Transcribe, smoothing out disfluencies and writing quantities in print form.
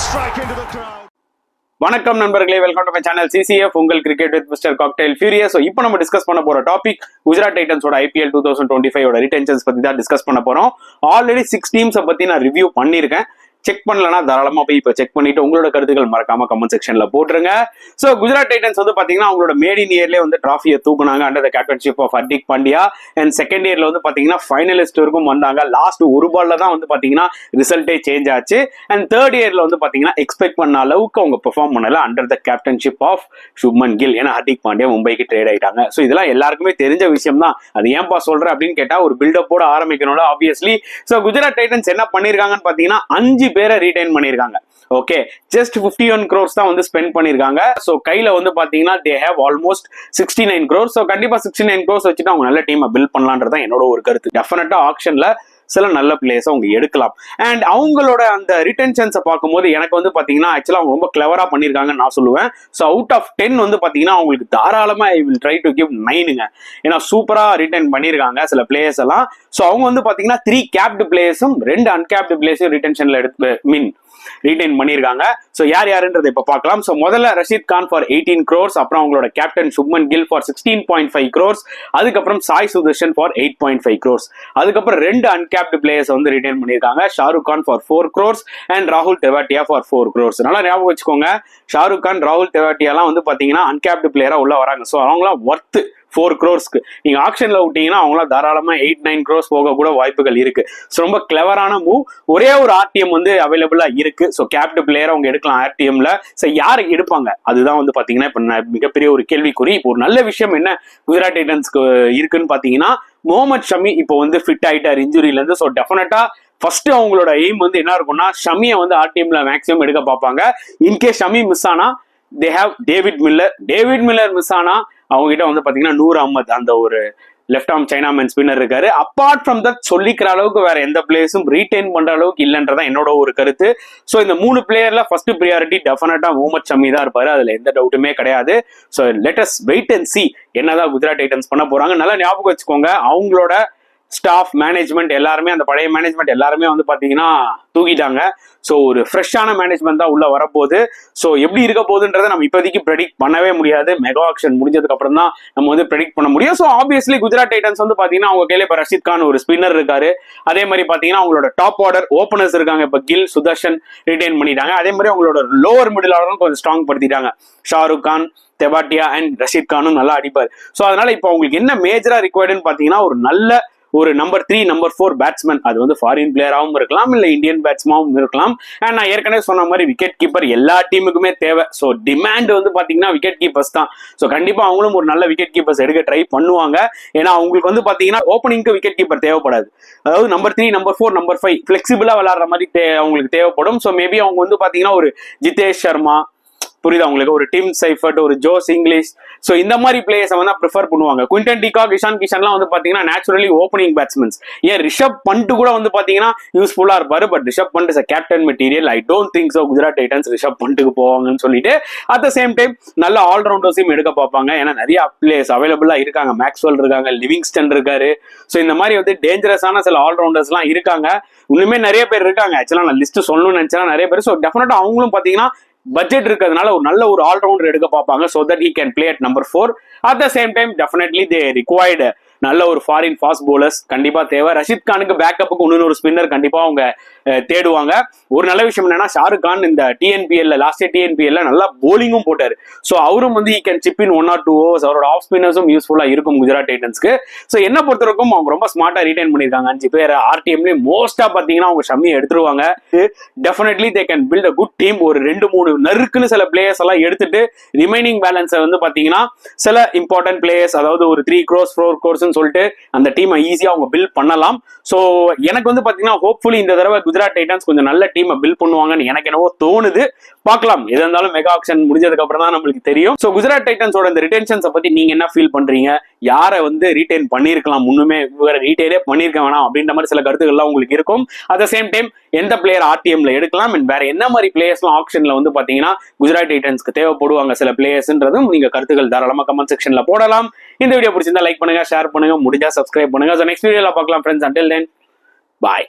strike into the crowd. வணக்கம் நண்பர்களே, welcome to my channel CCF உங்கள் cricket with mister cocktail furious. இப்போ நம்ம டிஸ்கஸ் பண்ண போற டாபிக் குஜராத் டைட்டன்ஸோட ஐபிஎல் 2025 ரிட்டென்ஷன்ஸ் பத்தி தான் டிஸ்கஸ் பண்ண போறோம். ஆல்ரெடி 6 டீம்ஸை பத்தி நான் ரிவ்யூ பண்ணியிருக்கேன். செக் பண்ணலன்னா தாராளமா போய் இப்போ செக் பண்ணிட்டு உங்களோட கருத்துக்கள் மறக்காம கமெண்ட் செக்ஷன்ல போட்டுருங்க. ஸோ குஜராத் டைட்டன்ஸ் வந்து பாத்தீங்கன்னா அவங்களோட மேடின் இயர்லேயே வந்து டிராஃபியை தூக்குனாங்க under the captainship of Hardik Pandya. And second இயர்ல வந்து பாத்தீங்கன்னா ஃபைனலிஸ்ட் வரைக்கும் வந்தாங்க. லாஸ்ட் ஒரு பால்ல தான் வந்து பாத்தீங்கன்னா ரிசல்ட்டே சேஞ்ச் ஆச்சு. அண்ட் தேர்ட் இயர்ல வந்து பாத்தீங்கன்னா எக்ஸ்பெக்ட் பண்ண அளவுக்கு அவங்க பெர்ஃபார்ம் பண்ணல under the captainship of Shubman Gill. ஏன்னா ஹர்திக் பாண்டியா மும்பைக்கு ட்ரேட் ஆயிட்டாங்க. ஸோ இதெல்லாம் எல்லாருக்குமே தெரிஞ்ச விஷயம் தான். அது ஏன்பா சொல்றேன் அப்படின்னு கேட்டா ஒரு பில்டப்போட ஆரம்பிக்கணும்ல ஆப்வியஸ்லி. ஸோ குஜராத் டைட்டன்ஸ் என்ன பண்ணிருக்காங்கன்னு பாத்தீங்கன்னா 5 பேரை ரீடைன் பண்ணிருக்காங்க. ஓகே, ஜஸ்ட் 51 crores தான் வந்து ஸ்பெண்ட் பண்ணிருக்காங்க. சோ கையில வந்து பாத்தீங்கன்னா they have almost 69 crores. So கண்டிப்பா 69 crores வச்சுட்டு அவங்க நல்ல டீமை பில்ட் பண்ணலாம்ன்றது தான் என்னோட ஒரு கருத்து. டெஃபினட்டா ஆக்ஷன்ல சில நல்ல பிளேயர்ஸ் அவங்க எடுக்கலாம். அண்ட் அவங்களோட அந்த ரிட்டென்ஷன்ஸை பார்க்கும்போது எனக்கு வந்து பாத்தீங்கன்னா ஆக்சுவலா அவங்க ரொம்ப கிளவரா பண்ணிருக்காங்கன்னு நான் சொல்லுவேன். ஸோ அவுட் ஆஃப் 10 வந்து பாத்தீங்கன்னா அவங்களுக்கு தாராளமா I will try to give 9ங்க. ஏன்னா சூப்பரா ரிட்டைன் பண்ணிருக்காங்க சில பிளேயர்ஸ் எல்லாம். ஸோ அவங்க வந்து பாத்தீங்கன்னா 3 கேப்டு பிளேயர்ஸும் 2 அன்கேப்டு பிளேயர்ஸும் ரிட்டென்ஷன்ல ரீடைன் பண்ணிருக்காங்க. சோ யார் யாருன்றதை இப்ப பார்க்கலாம். சோ முதல்ல ரஷீத் கான் ஃபார் 18 crores, அப்புறம் அவங்களோட captain Shubman Gill for 16.5 crores, அதுக்கப்புறம் சாய் சுதர்ஷன் ஃபார் 8.5 crores, அதுக்கப்புறம் 2 அன்கேப்டு பிளேயர்ஸ் வந்து ரிட்டைன் பண்ணிருக்காங்க. Shahrukh Khan for 4 crores and ராகுல் தெவாட்டியா ஃபார் 4 crores. நல்லா ஞாபகம் வச்சுக்கோங்க, ஷாருக் கான் ராகுல் தெவாட்டியாலாம் வந்து பாத்தீங்கன்னா அன்கேப்டு பிளேயரா உள்ள வராங்க. சோ அவங்களாம் ஒர்த்து 4 crores. நீங்க ஆக்ஷன்ல விட்டீங்கன்னா அவங்களாம் தாராளமா 8-9 crores போக கூட வாய்ப்புகள் இருக்கு. ரொம்ப கிளவரான மூவ். ஒரே ஒரு ஆர்டிஎம் வந்து அவைலபிளா இருக்கு. ஸோ கேப்டு பிளேயர் அவங்க எடுக்கலாம் ஆர்டிஎம்ல. ஸோ யாரை எடுப்பாங்க அதுதான் வந்து பாத்தீங்கன்னா இப்ப மிகப்பெரிய ஒரு கேள்விக்குறி. இப்போ ஒரு நல்ல விஷயம் என்ன குஜராத் டைட்டன்ஸ்க்கு இருக்குன்னு பாத்தீங்கன்னா முகமது ஷமி இப்போ வந்து ஃபிட் ஆயிட்டார் இன்ஜுரியில இருந்து. ஸோ டெஃபினட்டா ஃபர்ஸ்ட் அவங்களோட எய்ம் வந்து என்ன இருக்கும்னா ஷமியை வந்து ஆர்டிஎம்ல மேக்ஸிமம் எடுக்க பார்ப்பாங்க. இன்கேஸ் ஷமி மிஸ் ஆனா they have David Miller miss ஆனா அவங்க கிட்ட வந்து பாத்தீங்கன்னா நூர் அஹ்மத் அந்த ஒரு லெஃப்ட் ஆர்ம் சைனாமேன் ஸ்பின்னர் இருக்காரு. அப்பார்ட் ஃப்ரம் தட் சொல்லிக்கிற அளவுக்கு வேற எந்த பிளேயர்ஸும் ரீடைன் பண்ற அளவுக்கு இல்லைன்றதான் என்னோட ஒரு கருத்து. ஸோ இந்த 3 பிளேயர்ல ஃபர்ஸ்ட் ப்ரியாரிட்டி டெஃபினட்டா முகமது ஷமி தான் இருப்பாரு. அதுல எந்த டவுட்டுமே கிடையாது. So let us wait and see என்னதான் குஜராத் டைட்டன்ஸ் பண்ண போறாங்க. நல்லா ஞாபகம் வச்சுக்கோங்க, அவங்களோட ஸ்டாஃப் மேனேஜ்மெண்ட் எல்லாருமே அந்த பழைய மேனேஜ்மெண்ட் எல்லாருமே வந்து பாத்தீங்கன்னா தூக்கிட்டாங்க. ஸோ ஒரு ஃப்ரெஷ்ஷான மேனேஜ்மெண்ட் தான் உள்ள வரப்போகுது. ஸோ எப்படி இருக்க போகுதுன்றதை நம்ம இப்போதைக்கு ப்ரெடிக்ட் பண்ணவே முடியாது. மெகா ஆக்ஷன் முடிஞ்சதுக்கு அப்புறம் தான் நம்ம வந்து ப்ரெடிக்ட் பண்ண முடியும். ஸோ ஆப்வியஸ்லி குஜராத் டைட்டன்ஸ் வந்து பாத்தீங்கன்னா அவங்க கையில இப்போ ரஷீத் கான் ஒரு ஸ்பின்னர் இருக்காரு. அதே மாதிரி பாத்தீங்கன்னா அவங்களோட டாப் ஆர்டர் ஓப்பனர்ஸ் இருக்காங்க. இப்போ கில் சுதர்ஷன் ரிட்டைன் பண்ணிட்டாங்க. அதே மாதிரி அவங்களோட லோவர் மிடில் ஆர்டரும் கொஞ்சம் ஸ்ட்ராங் படுத்திட்டாங்க. ஷாருக் கான், தெவாட்டியா அண்ட் ரஷீத் கானும் நல்லா அடிப்பார். ஸோ அதனால இப்போ அவங்களுக்கு என்ன மேஜரா ரிக்வயர்டுன்னு பாத்தீங்கன்னா ஒரு நம்பர் 3 நம்பர் 4 பேட்ஸ்மேன். அது வந்து ஃபாரின் பிளேயராகவும் இருக்கலாம், இல்ல இந்தியன் பேட்ஸ்மேனாகவும் இருக்கலாம். அண்ட் நான் ஏற்கனவே சொன்ன மாதிரி விக்கெட் கீப்பர் எல்லா டீமுக்குமே தேவை. ஸோ டிமாண்ட் வந்து பாத்தீங்கன்னா விக்கெட் கீப்பர்ஸ் தான். ஸோ கண்டிப்பா அவங்களும் ஒரு நல்ல விக்கெட் கீப்பர்ஸ் எடுக்க ட்ரை பண்ணுவாங்க. ஏன்னா அவங்களுக்கு வந்து பாத்தீங்கன்னா ஓப்பனிங்க்கு விக்கெட் கீப்பர் தேவைப்படாது. அதாவது நம்பர் 3 நம்பர் 4 நம்பர் 5 பிளெக்சிபிளா விளையாடுற மாதிரி அவங்களுக்கு தேவைப்படும். ஸோ மேபி அவங்க வந்து பாத்தீங்கன்னா ஒரு ஜிதேஷ் சர்மா, புரியுதா உங்களுக்கு, ஒரு டிம் சைஃபர்ட், ஒரு ஜோஸ் இங்கிலீஷ், ஸோ இந்த மாதிரி பிளேயர்ஸை வந்து ப்ரிஃபர் பண்ணுவாங்க. குவிண்டன் டிகாக், இஷான் கிஷன்லாம் வந்து பாத்தீங்கன்னா நேச்சுரலி ஓப்பனிங் பேட்ஸ்மேன்ஸ். ஏன் ரிஷப் பண்ட் கூட வந்து பாத்தீங்கன்னா யூஸ்ஃபுல்லா இருப்பாரு. But Rishabh Pant is a captain material. I don't think so Gujarat Titans Rishabh பண்ட்டுக்கு போவாங்கன்னு சொல்லிட்டு அட் த சேம் டைம் நல்ல ஆல்ரவுண்டர்ஸையும் எடுக்க பார்ப்பாங்க. ஏன்னா நிறைய பிளேயர்ஸ் அவைலபிளா இருக்காங்க. மேக்ஸ்வெல் இருக்காங்க, லிவிங்ஸ்டன் இருக்காரு. ஸோ இந்த மாதிரி வந்து டேஞ்சரஸான சில ஆல்ரவுண்டர்ஸ் எல்லாம் இருக்காங்க. இன்னுமே நிறைய பேர் இருக்காங்க. ஆக்சுவலா நான் லிஸ்ட் சொல்லணும்னு நினைச்சா நிறைய பேர். ஸோ டெஃபினட்டா அவங்களும் பாத்தீங்கன்னா பட்ஜெட் இருக்கிறதுனால ஒரு நல்ல ஒரு ஆல்ரவுண்டர் எடுக்க பார்ப்பாங்க. so that he can play at number 4. at the same time definitely they required நல்ல ஒரு ஃபாரின் ஃபாஸ்ட் போலர்ஸ் கண்டிப்பா தேவை. ரஷீத் கானுக்கு பேக்கப்புக்கு இன்னொரு ஸ்பின்னர் கண்டிப்பா அவங்க தேடுவாங்க. ஒரு நல்ல விஷயம் என்னன்னா ஷாருக் கான் இந்த டிஎன்பிஎல்ல லாஸ்ட் டிஎன்பிஎல்ல நல்லா போலிங்கும் போட்டாரு. ஸோ அவரும் வந்து can chip in 1 or 2 overs. அவரோட ஆஃப் ஸ்பின்னர்ஸும் யூஸ்ஃபுல்லா இருக்கும் குஜராத் டைட்டன்ஸ்க்கு. ஸோ என்ன பொறுத்தவரைக்கும் அவங்க ரொம்ப ஸ்மார்ட்டா ரிட்டைன் பண்ணிருக்காங்க. 5 பேர் ஆர்டிஎம்லேயே மோஸ்டா பாத்தீங்கன்னா அவங்க ஷம்மியை எடுத்துருவாங்க. Definitely they can build a good team. ஒரு 2-3 நறுக்குன்னு சில பிளேயர்ஸ் எல்லாம் எடுத்துட்டு ரிமைனிங் பேலன்ஸை வந்து பாத்தீங்கன்னா சில இம்பார்ட்டன்ட் பிளேயர்ஸ், அதாவது ஒரு 3 crores 4 crores சொல்லிட்டு அந்த டீமை ஈஸியா அவங்க பில்ட் பண்ணலாம். சோ எனக்கு வந்து பாத்தீங்கன்னா ஹோப்ஃபுல்லி இந்த தடவை குஜராத் டைட்டன்ஸ் கொஞ்சம் நல்ல டீமை பில்ட் பண்ணுவாங்கன்னு எனக்கு என்னவோ தோணுது. பார்க்கலாம், எது இருந்தாலும் மெகா ஆக்ஷன் முடிஞ்சதுக்கு அப்புறம் தான் நம்மளுக்கு தெரியும். சோ குஜராத் டைட்டன்ஸோட இந்த ரிட்டென்ஷன்ஸை பத்தி நீங்க என்ன ஃபீல் பண்றீங்க? யாரை வந்து ரீடைன் பண்ணிருக்கலாம், முன்னுமே வேற ரீடைனே பண்ணிருக்க வேணாம் அப்படின்ற மாதிரி சில கருத்துக்கள்லாம் உங்களுக்கு இருக்கும். அட் த சேம் டைம் எந்த பிளேயர் ஆர்டிஎம்ல எடுக்கலாம், வேற என்ன மாதிரி பிளேயர்ஸ்லாம் ஆப்ஷன்ல வந்து பாத்தீங்கன்னா குஜராத் டைட்டன்ஸ்க்கு தேவைப்படுவாங்க சில பிளேயர்ஸ்ன்றதும் நீங்க கருத்துக்கள் தாராளமா கமெண்ட் செக்ஷன்ல போடலாம். இந்த வீடியோ பிடிச்சிருந்தா லைக் பண்ணுங்க, ஷேர் பண்ணுங்க, முடிஞ்சா சப்ஸ்கிரைப் பண்ணுங்க. நெக்ஸ்ட் வீடியோல பார்க்கலாம் ஃப்ரெண்ட்ஸ். until then bye.